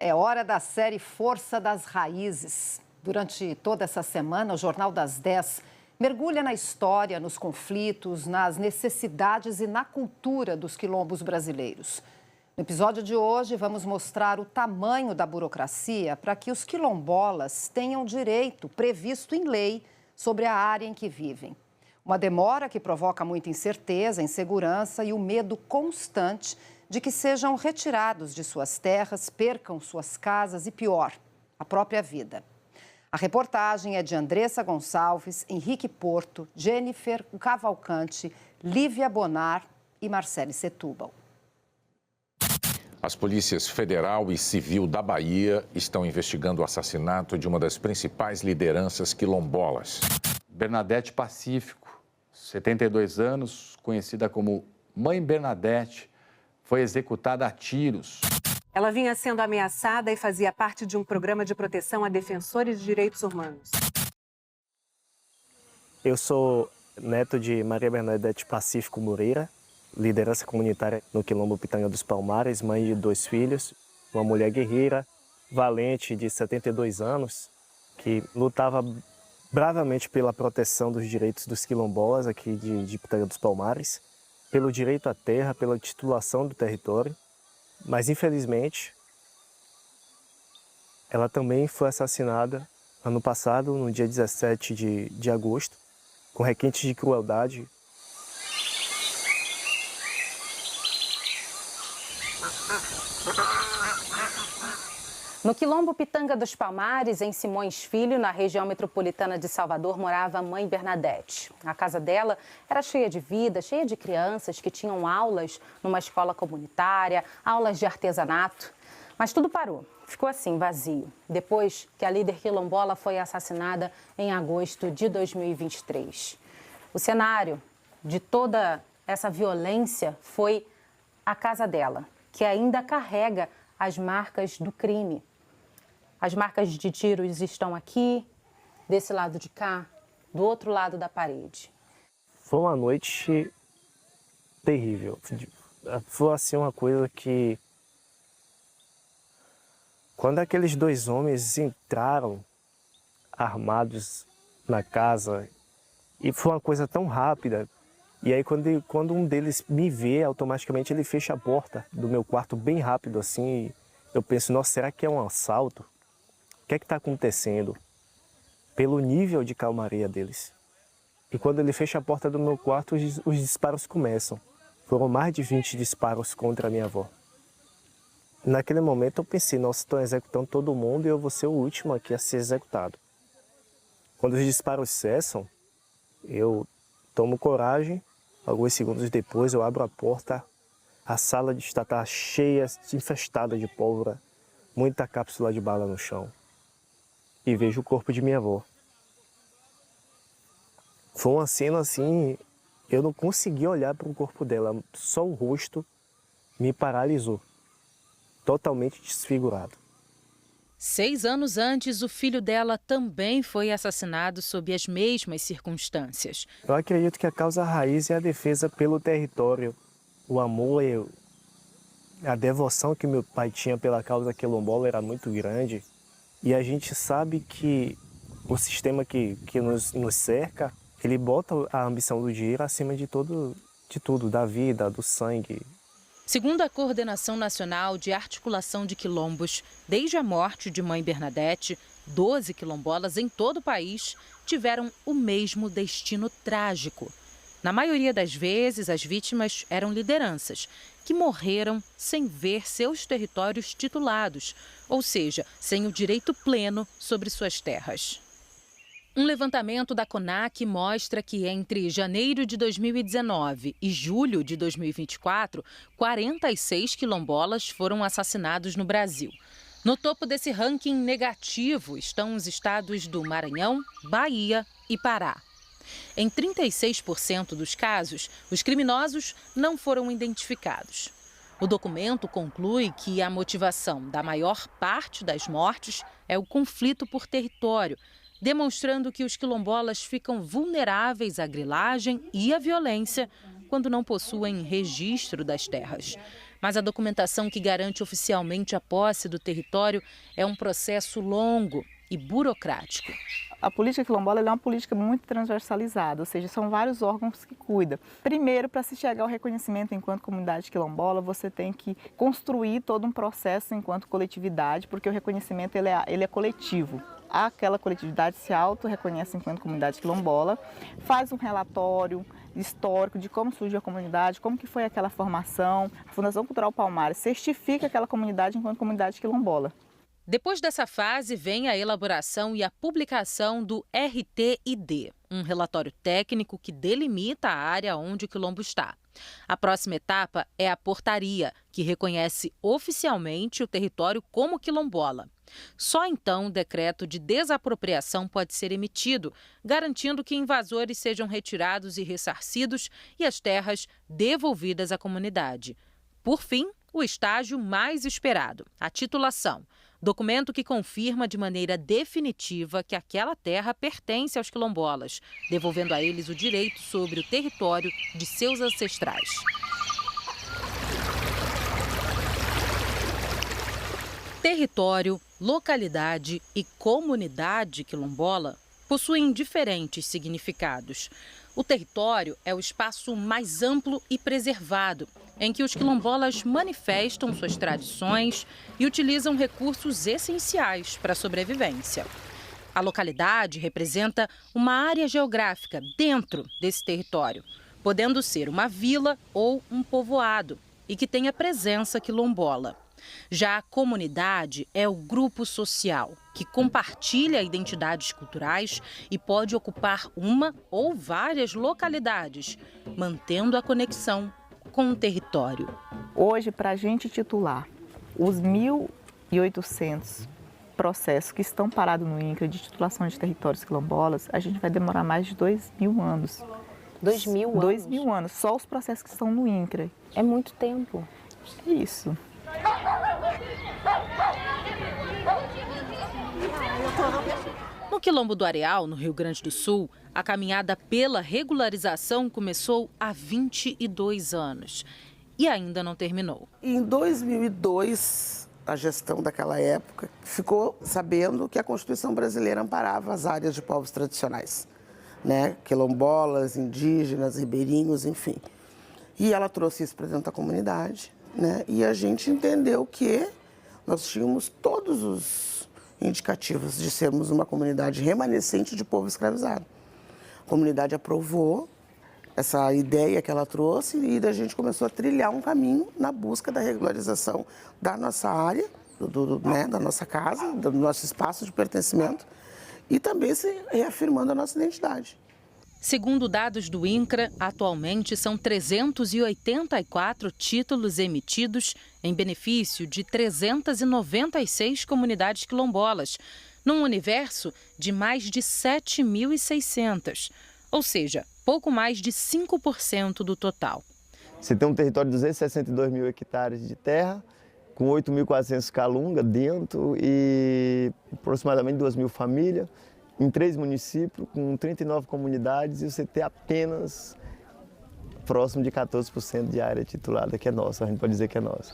É hora da série Força das Raízes. Durante toda essa semana, o Jornal das 10 mergulha na história, nos conflitos, nas necessidades e na cultura dos quilombos brasileiros. No episódio de hoje, vamos mostrar o tamanho da burocracia para que os quilombolas tenham direito previsto em lei sobre a área em que vivem. Uma demora que provoca muita incerteza, insegurança e o medo constante de que sejam retirados de suas terras, percam suas casas e, pior, a própria vida. A reportagem é de Andressa Gonçalves, Henrique Porto, Jennifer Cavalcante, Lívia Bonar e Marcele Setúbal. As polícias federal e civil da Bahia estão investigando o assassinato de uma das principais lideranças quilombolas. Bernadette Pacífico, 72 anos, conhecida como Mãe Bernadette, foi executada a tiros. Ela vinha sendo ameaçada e fazia parte de um programa de proteção a defensores de direitos humanos. Eu sou neto de Maria Bernadette Pacífico Moreira, liderança comunitária no Quilombo Pitanga dos Palmares, mãe de 2 filhos, uma mulher guerreira, valente de 72 anos, que lutava bravamente pela proteção dos direitos dos quilombolas aqui de Pitanga dos Palmares, pelo direito à terra, pela titulação do território, mas infelizmente ela também foi assassinada ano passado, no dia 17 de agosto, com requintes de crueldade. No Quilombo Pitanga dos Palmares, em Simões Filho, na região metropolitana de Salvador, morava a Mãe Bernadette. A casa dela era cheia de vida, cheia de crianças que tinham aulas numa escola comunitária, aulas de artesanato. Mas tudo parou, ficou assim, vazio, depois que a líder quilombola foi assassinada em agosto de 2023. O cenário de toda essa violência foi a casa dela, que ainda carrega as marcas do crime. As marcas de tiros estão aqui, desse lado de cá, do outro lado da parede. Foi uma noite terrível. Foi assim uma coisa que... Quando aqueles 2 homens entraram armados na casa, e foi uma coisa tão rápida, e aí quando um deles me vê, automaticamente ele fecha a porta do meu quarto bem rápido assim, eu penso, nossa, será que é um assalto? O que é que está acontecendo? Pelo nível de calmaria deles. E quando ele fecha a porta do meu quarto, os disparos começam. Foram mais de 20 disparos contra a minha avó. Naquele momento eu pensei, nossa, estão executando todo mundo e eu vou ser o último aqui a ser executado. Quando os disparos cessam, eu tomo coragem. Alguns segundos depois eu abro a porta. A sala está cheia, infestada de pólvora, muita cápsula de bala no chão. E vejo o corpo de minha avó. Foi uma cena assim, eu não consegui olhar para o corpo dela, só o rosto me paralisou, totalmente desfigurado. 6 anos antes, o filho dela também foi assassinado sob as mesmas circunstâncias. Eu acredito que a causa raiz é a defesa pelo território, o amor e a devoção que meu pai tinha pela causa quilombola era muito grande. E a gente sabe que o sistema que nos cerca, ele bota a ambição do dinheiro acima de tudo, da vida, do sangue. Segundo a Coordenação Nacional de Articulação de Quilombos, desde a morte de Mãe Bernadette, 12 quilombolas em todo o país tiveram o mesmo destino trágico. Na maioria das vezes, as vítimas eram lideranças, que morreram sem ver seus territórios titulados, ou seja, sem o direito pleno sobre suas terras. Um levantamento da CONAC mostra que entre janeiro de 2019 e julho de 2024, 46 quilombolas foram assassinados no Brasil. No topo desse ranking negativo estão os estados do Maranhão, Bahia e Pará. Em 36% dos casos, os criminosos não foram identificados. O documento conclui que a motivação da maior parte das mortes é o conflito por território, demonstrando que os quilombolas ficam vulneráveis à grilagem e à violência quando não possuem registro das terras. Mas a documentação que garante oficialmente a posse do território é um processo longo e burocrático. A política quilombola é uma política muito transversalizada, ou seja, são vários órgãos que cuidam. Primeiro, para se chegar ao reconhecimento enquanto comunidade quilombola, você tem que construir todo um processo enquanto coletividade, porque o reconhecimento ele é coletivo. Aquela coletividade se auto-reconhece enquanto comunidade quilombola, faz um relatório histórico de como surgiu a comunidade, como que foi aquela formação. A Fundação Cultural Palmares certifica aquela comunidade enquanto comunidade quilombola. Depois dessa fase, vem a elaboração e a publicação do RTID, um relatório técnico que delimita a área onde o quilombo está. A próxima etapa é a portaria, que reconhece oficialmente o território como quilombola. Só então o decreto de desapropriação pode ser emitido, garantindo que invasores sejam retirados e ressarcidos e as terras devolvidas à comunidade. Por fim, o estágio mais esperado, a titulação. Documento que confirma de maneira definitiva que aquela terra pertence aos quilombolas, devolvendo a eles o direito sobre o território de seus ancestrais. Território, localidade e comunidade quilombola possuem diferentes significados. O território é o espaço mais amplo e preservado, em que os quilombolas manifestam suas tradições e utilizam recursos essenciais para a sobrevivência. A localidade representa uma área geográfica dentro desse território, podendo ser uma vila ou um povoado, e que tenha presença quilombola. Já a comunidade é o grupo social, que compartilha identidades culturais e pode ocupar uma ou várias localidades, mantendo a conexão com o território. Hoje, para a gente titular os 1.800 processos que estão parados no INCRA de titulação de territórios quilombolas, a gente vai demorar mais de 2.000 anos. 2.000 anos? 2.000 anos, só os processos que estão no INCRA. É muito tempo. É isso. No Quilombo do Areal, no Rio Grande do Sul, a caminhada pela regularização começou há 22 anos e ainda não terminou. Em 2002, a gestão daquela época ficou sabendo que a Constituição brasileira amparava as áreas de povos tradicionais, né? Quilombolas, indígenas, ribeirinhos, enfim. E ela trouxe isso para dentro da comunidade, né? E a gente entendeu que nós tínhamos todos os indicativos de sermos uma comunidade remanescente de povo escravizado. A comunidade aprovou essa ideia que ela trouxe e a gente começou a trilhar um caminho na busca da regularização da nossa área, né, da nossa casa, do nosso espaço de pertencimento e também se reafirmando a nossa identidade. Segundo dados do INCRA, atualmente são 384 títulos emitidos em benefício de 396 comunidades quilombolas, num universo de mais de 7.600, ou seja, pouco mais de 5% do total. Você tem um território de 262 mil hectares de terra, com 8.400 calunga dentro e aproximadamente 2.000 famílias, em 3 municípios, com 39 comunidades, e você tem apenas próximo de 14% de área titulada, que é nossa, a gente pode dizer que é nossa.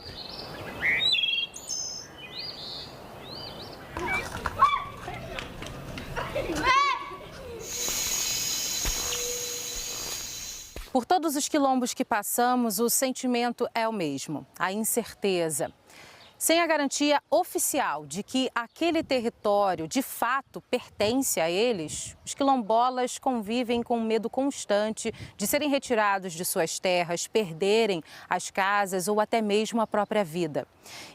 Por todos os quilombos que passamos, o sentimento é o mesmo, a incerteza. Sem a garantia oficial de que aquele território de fato pertence a eles, os quilombolas convivem com um medo constante de serem retirados de suas terras, perderem as casas ou até mesmo a própria vida.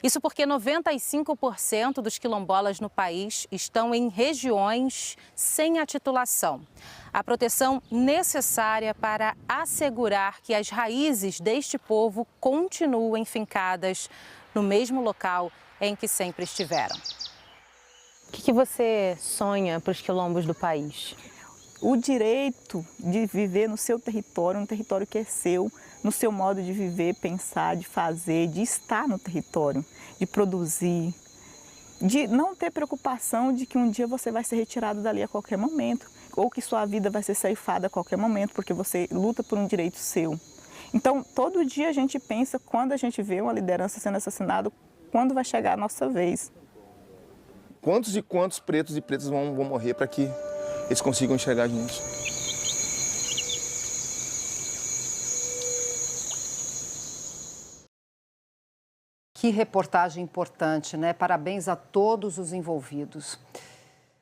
Isso porque 95% dos quilombolas no país estão em regiões sem a titulação. A proteção necessária para assegurar que as raízes deste povo continuem fincadas no mesmo local em que sempre estiveram. O que você sonha para os quilombos do país? O direito de viver no seu território, um território que é seu, no seu modo de viver, pensar, de fazer, de estar no território, de produzir, de não ter preocupação de que um dia você vai ser retirado dali a qualquer momento, ou que sua vida vai ser ceifada a qualquer momento, porque você luta por um direito seu. Então, todo dia a gente pensa, quando a gente vê uma liderança sendo assassinada, quando vai chegar a nossa vez. Quantos e quantos pretos e pretas vão morrer para que eles consigam enxergar a gente? Que reportagem importante, né? Parabéns a todos os envolvidos.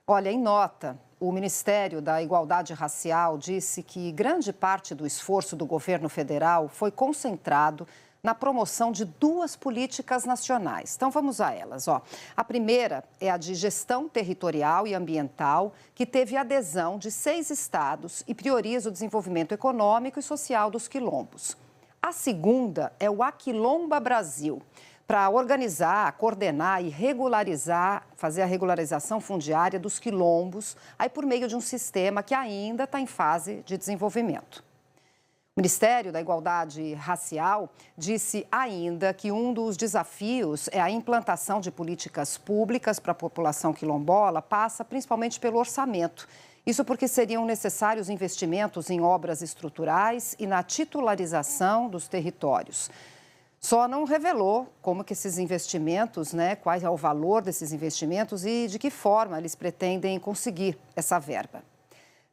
Olha, em nota, o Ministério da Igualdade Racial disse que grande parte do esforço do governo federal foi concentrado na promoção de 2 políticas nacionais. Então, vamos a elas. A primeira é a de gestão territorial e ambiental, que teve adesão de 6 estados e prioriza o desenvolvimento econômico e social dos quilombos. A segunda é o Aquilomba Brasil, para organizar, coordenar e regularizar, fazer a regularização fundiária dos quilombos, aí por meio de um sistema que ainda está em fase de desenvolvimento. O Ministério da Igualdade Racial disse ainda que um dos desafios é a implantação de políticas públicas para a população quilombola, passa principalmente pelo orçamento. Isso porque seriam necessários investimentos em obras estruturais e na titularização dos territórios. Só não revelou como que esses investimentos, qual é o valor desses investimentos e de que forma eles pretendem conseguir essa verba.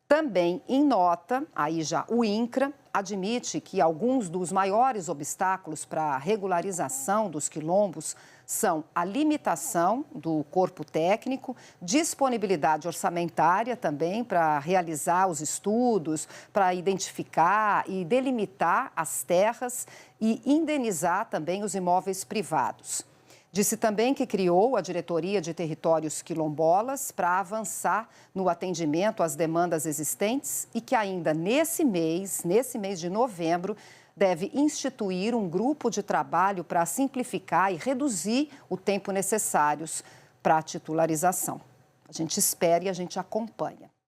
Também em nota, aí já o INCRA admite que alguns dos maiores obstáculos para a regularização dos quilombos são a limitação do corpo técnico, disponibilidade orçamentária também para realizar os estudos, para identificar e delimitar as terras e indenizar também os imóveis privados. Disse também que criou a Diretoria de Territórios Quilombolas para avançar no atendimento às demandas existentes e que ainda nesse mês de novembro, deve instituir um grupo de trabalho para simplificar e reduzir o tempo necessários para a titularização. A gente espera e a gente acompanha.